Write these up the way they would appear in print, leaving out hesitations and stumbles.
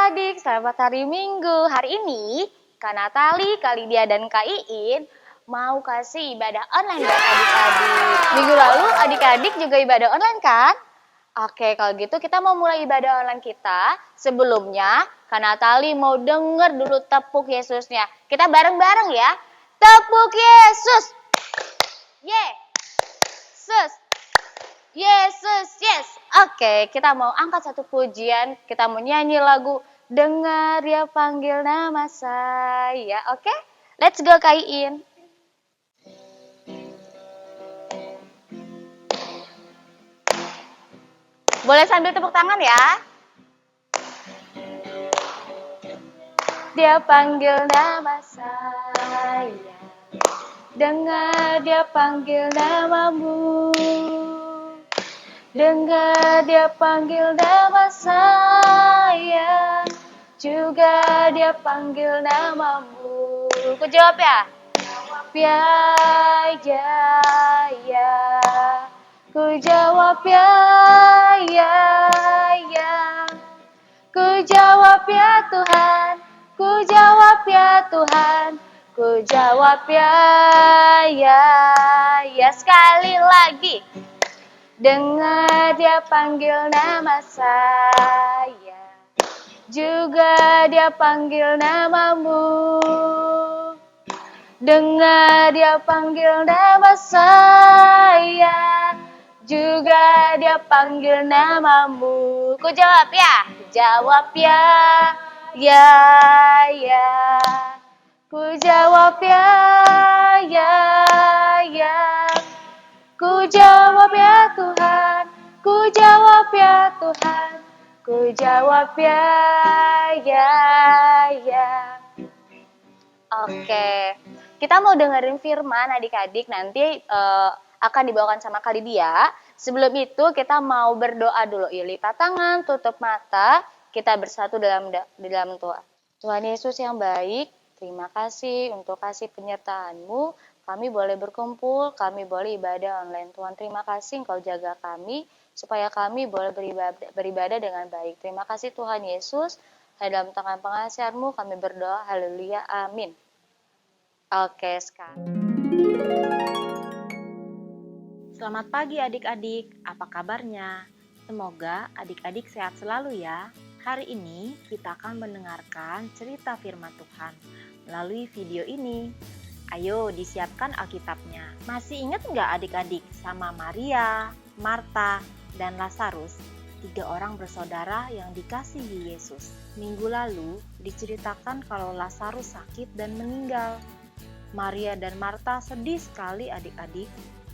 adik-adik, selamat hari Minggu. Hari ini, Kak Natali, Kak Lydia, dan Kak Iin mau kasih ibadah online buat adik-adik. Minggu lalu adik-adik juga ibadah online kan? Oke, kalau gitu kita mau mulai ibadah online kita. Sebelumnya, Kak Natali mau denger dulu tepuk Yesusnya. Kita bareng-bareng ya. Tepuk Yesus! Yesus! Yesus, yes. Oke, kita mau angkat satu pujian, kita mau nyanyi lagu Dengar Dia Panggil Nama Saya. Oke? Let's go Kak Iin. Boleh sambil tepuk tangan ya. Dia panggil nama saya. Dengar Dia panggil namamu. Dengar Dia panggil nama saya, juga Dia panggil namamu. Ku jawab ya? Ya, ya, ya. Ku jawab ya, ya, ya. Ku jawab ya Tuhan, ku jawab ya Tuhan. Ku jawab ya, ya, ya. Sekali lagi. Dengar Dia panggil nama saya, juga Dia panggil namamu. Dengar Dia panggil nama saya, juga Dia panggil namamu. Ku jawab ya? Jawab ya, ya, ya. Ku jawab ya, ya, ya. Ku jawab ya Tuhan, ku jawab ya Tuhan, ku jawab ya, ya, ya. Oke, kita mau dengerin firman adik-adik nanti akan dibawakan sama Kak Lydia. Sebelum itu kita mau berdoa dulu. Yuk, lipat tangan, tutup mata, kita bersatu dalam Tuhan. Tuhan Yesus yang baik, terima kasih untuk kasih penyertaan-Mu. Kami boleh berkumpul, kami boleh ibadah online. Tuhan, terima kasih Engkau jaga kami, supaya kami boleh beribadah dengan baik. Terima kasih Tuhan Yesus, dalam tangan pengasihan-Mu kami berdoa, haleluya, amin. Oke, sekarang. Selamat pagi adik-adik, apa kabarnya? Semoga adik-adik sehat selalu ya. Hari ini kita akan mendengarkan cerita firman Tuhan melalui video ini. Ayo disiapkan Alkitabnya. Masih ingat nggak adik-adik sama Maria, Marta, dan Lazarus? 3 orang bersaudara yang dikasihi Yesus. Minggu lalu diceritakan kalau Lazarus sakit dan meninggal. Maria dan Marta sedih sekali adik-adik,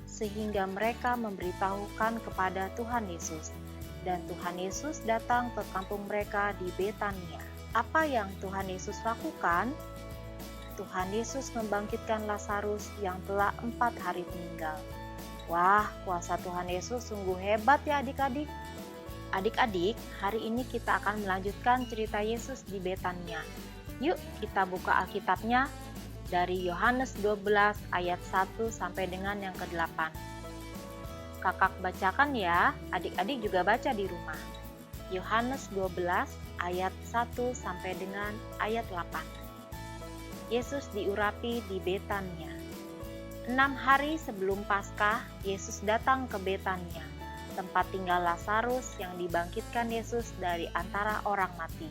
sehingga mereka memberitahukan kepada Tuhan Yesus. Dan Tuhan Yesus datang ke kampung mereka di Betania. Apa yang Tuhan Yesus lakukan? Tuhan Yesus membangkitkan Lazarus yang telah 4 hari meninggal. Wah, kuasa Tuhan Yesus sungguh hebat ya adik-adik. Adik-adik, hari ini kita akan melanjutkan cerita Yesus di Betania. Yuk kita buka Alkitabnya dari Yohanes 12 ayat 1 sampai dengan yang ke-8. Kakak bacakan ya, adik-adik juga baca di rumah. Yohanes 12 ayat 1 sampai dengan ayat 8. Yesus diurapi di Betania. 6 hari sebelum Paskah, Yesus datang ke Betania, tempat tinggal Lazarus yang dibangkitkan Yesus dari antara orang mati.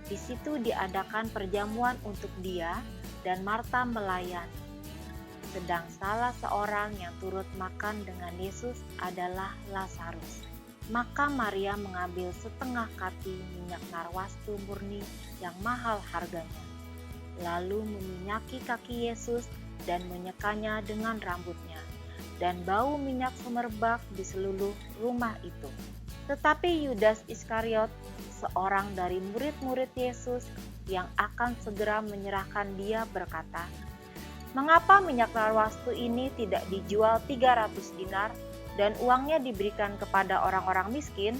Di situ diadakan perjamuan untuk dia dan Marta melayani. Sedang salah seorang yang turut makan dengan Yesus adalah Lazarus. Maka Maria mengambil setengah kati minyak narwastu murni yang mahal harganya, lalu meminyaki kaki Yesus dan menyekanya dengan rambutnya, dan bau minyak semerbak di seluruh rumah itu. Tetapi Yudas Iskariot, seorang dari murid-murid Yesus yang akan segera menyerahkan dia, berkata, "Mengapa minyak narwastu ini tidak dijual 300 dinar dan uangnya diberikan kepada orang-orang miskin?"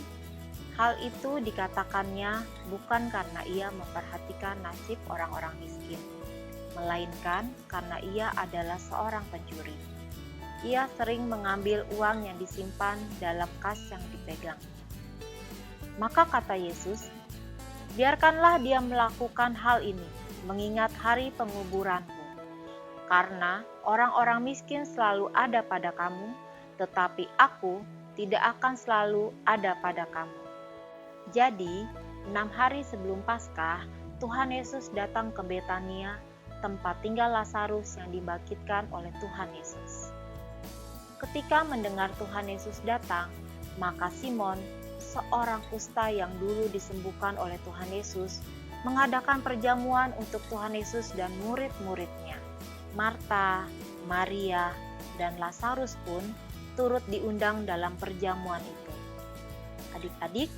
Hal itu dikatakannya bukan karena ia memperhatikan nasib orang-orang miskin, melainkan karena ia adalah seorang pencuri. Ia sering mengambil uang yang disimpan dalam kas yang dipegang. Maka kata Yesus, Biarkanlah dia melakukan hal ini, mengingat hari penguburanmu. Karena orang-orang miskin selalu ada pada kamu, tetapi aku tidak akan selalu ada pada kamu. Jadi, 6 hari sebelum Paskah, Tuhan Yesus datang ke Betania, tempat tinggal Lazarus yang dibangkitkan oleh Tuhan Yesus. Ketika mendengar Tuhan Yesus datang, maka Simon, seorang kusta yang dulu disembuhkan oleh Tuhan Yesus, mengadakan perjamuan untuk Tuhan Yesus dan murid-muridnya. Marta, Maria, dan Lazarus pun turut diundang dalam perjamuan itu. Adik-adik,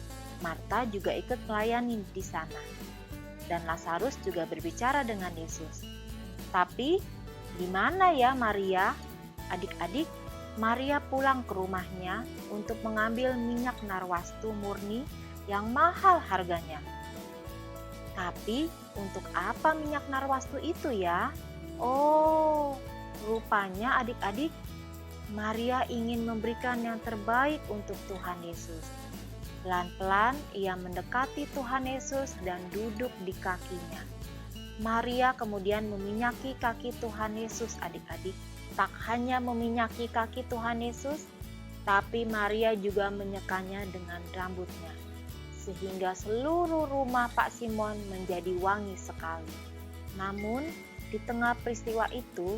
Marta juga ikut melayani di sana. Dan Lazarus juga berbicara dengan Yesus. Tapi, di mana ya Maria? Adik-adik, Maria pulang ke rumahnya untuk mengambil minyak narwastu murni yang mahal harganya. Tapi, untuk apa minyak narwastu itu ya? Oh, rupanya adik-adik, Maria ingin memberikan yang terbaik untuk Tuhan Yesus. Pelan-pelan ia mendekati Tuhan Yesus dan duduk di kakinya. Maria kemudian meminyaki kaki Tuhan Yesus, adik-adik. Tak hanya meminyaki kaki Tuhan Yesus, tapi Maria juga menyekanya dengan rambutnya, sehingga seluruh rumah Pak Simon menjadi wangi sekali. Namun, di tengah peristiwa itu,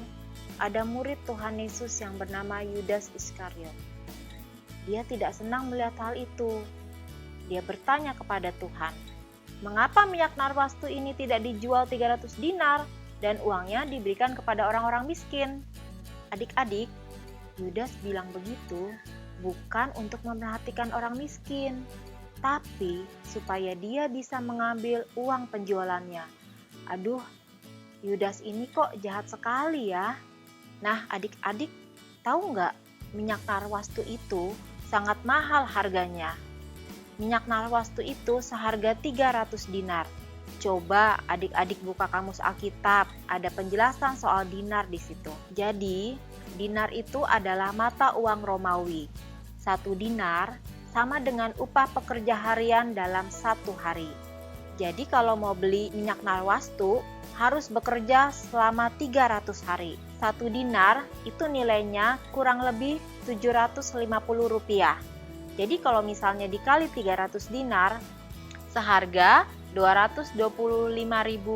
ada murid Tuhan Yesus yang bernama Yudas Iskariot. Dia tidak senang melihat hal itu. Dia bertanya kepada Tuhan, "Mengapa minyak narwastu ini tidak dijual 300 dinar dan uangnya diberikan kepada orang-orang miskin?" Adik-adik, Yudas bilang begitu bukan untuk memperhatikan orang miskin, tapi supaya dia bisa mengambil uang penjualannya. Aduh, Yudas ini kok jahat sekali ya. Nah, adik-adik, tahu nggak, minyak narwastu itu sangat mahal harganya. Minyak narwastu itu seharga 300 dinar. Coba adik-adik buka kamus Alkitab, ada penjelasan soal dinar di situ. Jadi, dinar itu adalah mata uang Romawi. 1 dinar sama dengan upah pekerja harian dalam 1 hari. Jadi kalau mau beli minyak narwastu, harus bekerja selama 300 hari. 1 dinar itu nilainya kurang lebih 750 rupiah. Jadi kalau misalnya dikali 300 dinar, seharga 225.000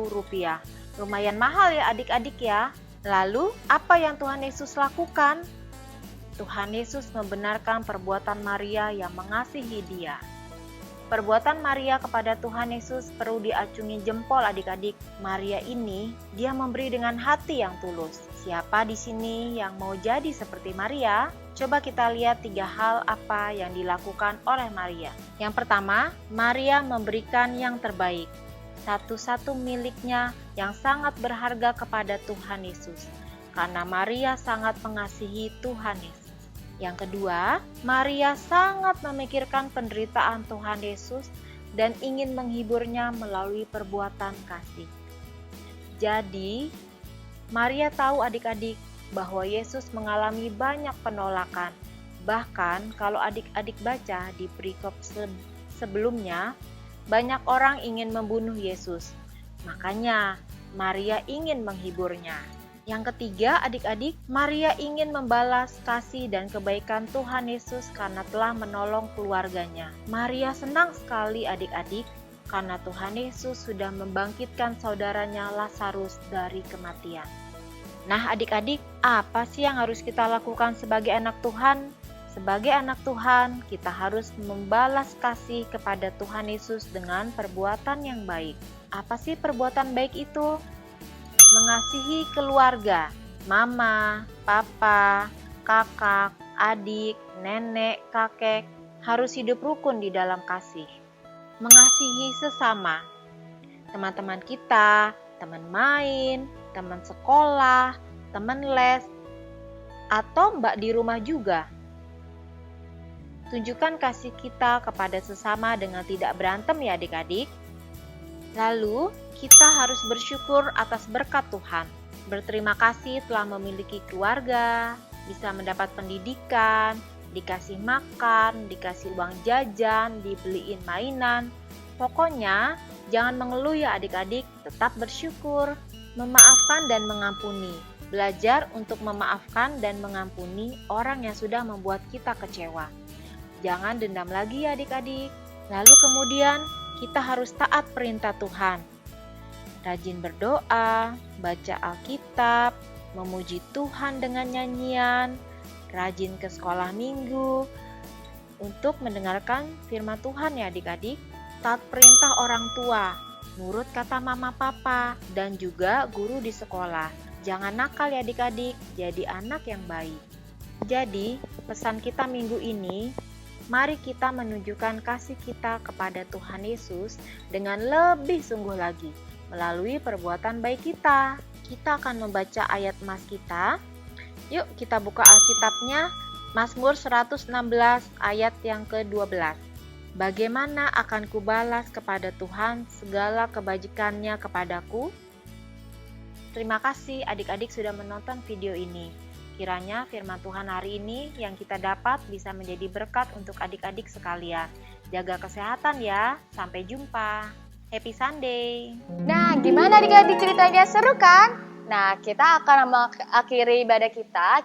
rupiah. Lumayan mahal ya adik-adik ya. Lalu apa yang Tuhan Yesus lakukan? Tuhan Yesus membenarkan perbuatan Maria yang mengasihi dia. Perbuatan Maria kepada Tuhan Yesus perlu diacungi jempol adik-adik. Maria ini, dia memberi dengan hati yang tulus. Siapa di sini yang mau jadi seperti Maria? Coba kita lihat 3 hal apa yang dilakukan oleh Maria. Yang pertama, Maria memberikan yang terbaik. Satu-satu miliknya yang sangat berharga kepada Tuhan Yesus. Karena Maria sangat mengasihi Tuhan Yesus. Yang kedua, Maria sangat memikirkan penderitaan Tuhan Yesus dan ingin menghiburnya melalui perbuatan kasih. Jadi, Maria tahu adik-adik bahwa Yesus mengalami banyak penolakan. Bahkan kalau adik-adik baca di perikop sebelumnya, banyak orang ingin membunuh Yesus. Makanya Maria ingin menghiburnya. Yang ketiga, adik-adik, Maria ingin membalas kasih dan kebaikan Tuhan Yesus karena telah menolong keluarganya. Maria senang sekali adik-adik karena Tuhan Yesus sudah membangkitkan saudaranya Lazarus dari kematian. Nah adik-adik, apa sih yang harus kita lakukan sebagai anak Tuhan? Sebagai anak Tuhan, kita harus membalas kasih kepada Tuhan Yesus dengan perbuatan yang baik. Apa sih perbuatan baik itu? Mengasihi keluarga, mama, papa, kakak, adik, nenek, kakek, harus hidup rukun di dalam kasih. Mengasihi sesama, teman-teman kita, teman main, teman sekolah, teman les, atau mbak di rumah juga. Tunjukkan kasih kita kepada sesama dengan tidak berantem ya adik-adik. Lalu, kita harus bersyukur atas berkat Tuhan. Berterima kasih telah memiliki keluarga, bisa mendapat pendidikan, dikasih makan, dikasih uang jajan, dibeliin mainan. Pokoknya, jangan mengeluh ya adik-adik, tetap bersyukur, memaafkan dan mengampuni. Belajar untuk memaafkan dan mengampuni orang yang sudah membuat kita kecewa. Jangan dendam lagi ya adik-adik. Lalu kemudian, kita harus taat perintah Tuhan. Rajin berdoa, baca Alkitab, memuji Tuhan dengan nyanyian, rajin ke sekolah minggu, untuk mendengarkan firman Tuhan ya adik-adik. Taat perintah orang tua, nurut kata mama papa, dan juga guru di sekolah. Jangan nakal ya adik-adik, jadi anak yang baik. Jadi, pesan kita minggu ini, mari kita menunjukkan kasih kita kepada Tuhan Yesus dengan lebih sungguh lagi melalui perbuatan baik kita. Kita akan membaca ayat emas kita. Yuk kita buka Alkitabnya, Mazmur 116 ayat yang ke-12. Bagaimana akan kubalas kepada Tuhan segala kebajikannya kepadaku? Terima kasih adik-adik sudah menonton video ini. Kiranya firman Tuhan hari ini yang kita dapat bisa menjadi berkat untuk adik-adik sekalian. Jaga kesehatan ya, sampai jumpa. Happy Sunday! Nah, gimana adik-adik ceritanya? Seru kan? Nah, kita akan mengakhiri ibadah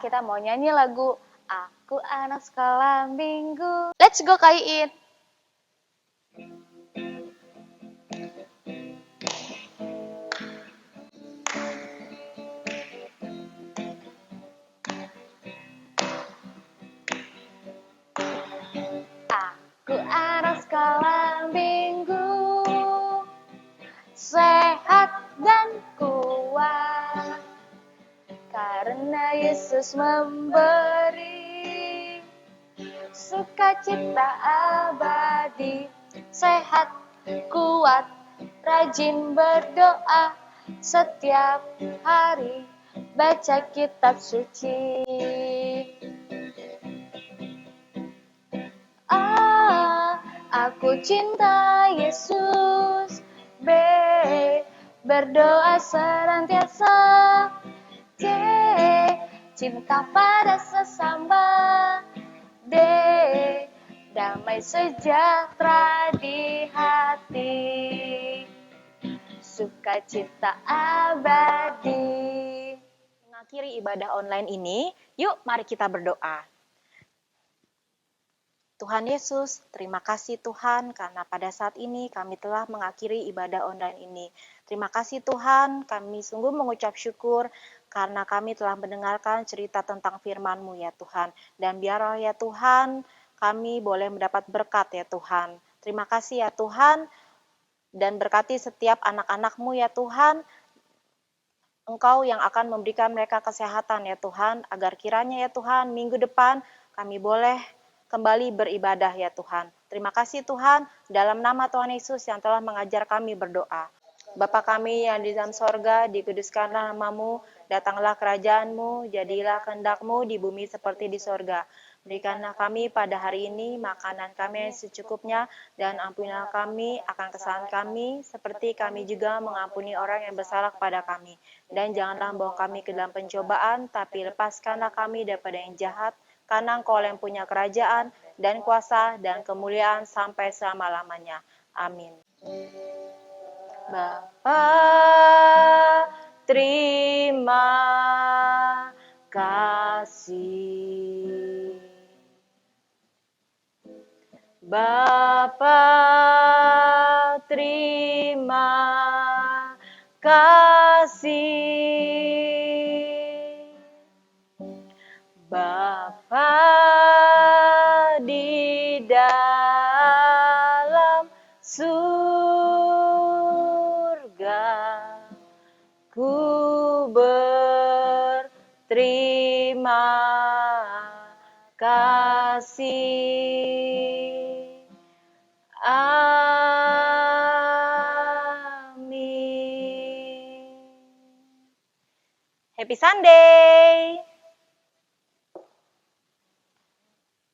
kita mau nyanyi lagu Aku Anak Sekolah Minggu. Let's go Kak Iin. Aku anak sekolah minggu, sehat dan kuat, karena Yesus memberi sukacita abadi. Sehat, kuat, rajin berdoa, setiap hari baca kitab suci. Aku cinta Yesus. B. Berdoa senantiasa. C. Cinta pada sesama. D. Damai sejahtera di hati. Sukacita abadi. Mengakhiri ibadah online ini, yuk mari kita berdoa. Tuhan Yesus, terima kasih Tuhan karena pada saat ini kami telah mengakhiri ibadah online ini. Terima kasih Tuhan, kami sungguh mengucap syukur karena kami telah mendengarkan cerita tentang firman-Mu ya Tuhan. Dan biarlah ya Tuhan, kami boleh mendapat berkat ya Tuhan. Terima kasih ya Tuhan, dan berkati setiap anak-anak-Mu ya Tuhan. Engkau yang akan memberikan mereka kesehatan ya Tuhan, agar kiranya ya Tuhan, minggu depan kami boleh kembali beribadah ya Tuhan. Terima kasih Tuhan, dalam nama Tuhan Yesus yang telah mengajar kami berdoa. Bapa kami yang di dalam sorga, dikuduskanlah nama-Mu, datanglah kerajaan-Mu, jadilah kehendak-Mu di bumi seperti di sorga. Berikanlah kami pada hari ini makanan kami yang secukupnya, dan ampunilah kami akan kesalahan kami, seperti kami juga mengampuni orang yang bersalah kepada kami. Dan janganlah membawa kami ke dalam pencobaan, tapi lepaskanlah kami daripada yang jahat, karena Engkau yang punya kerajaan dan kuasa dan kemuliaan sampai selama-lamanya. Amin. Bapa, terima kasih. Bapa, terima kasih. Bapa di dalam surga, ku berterima kasih. Amin. Happy Sunday!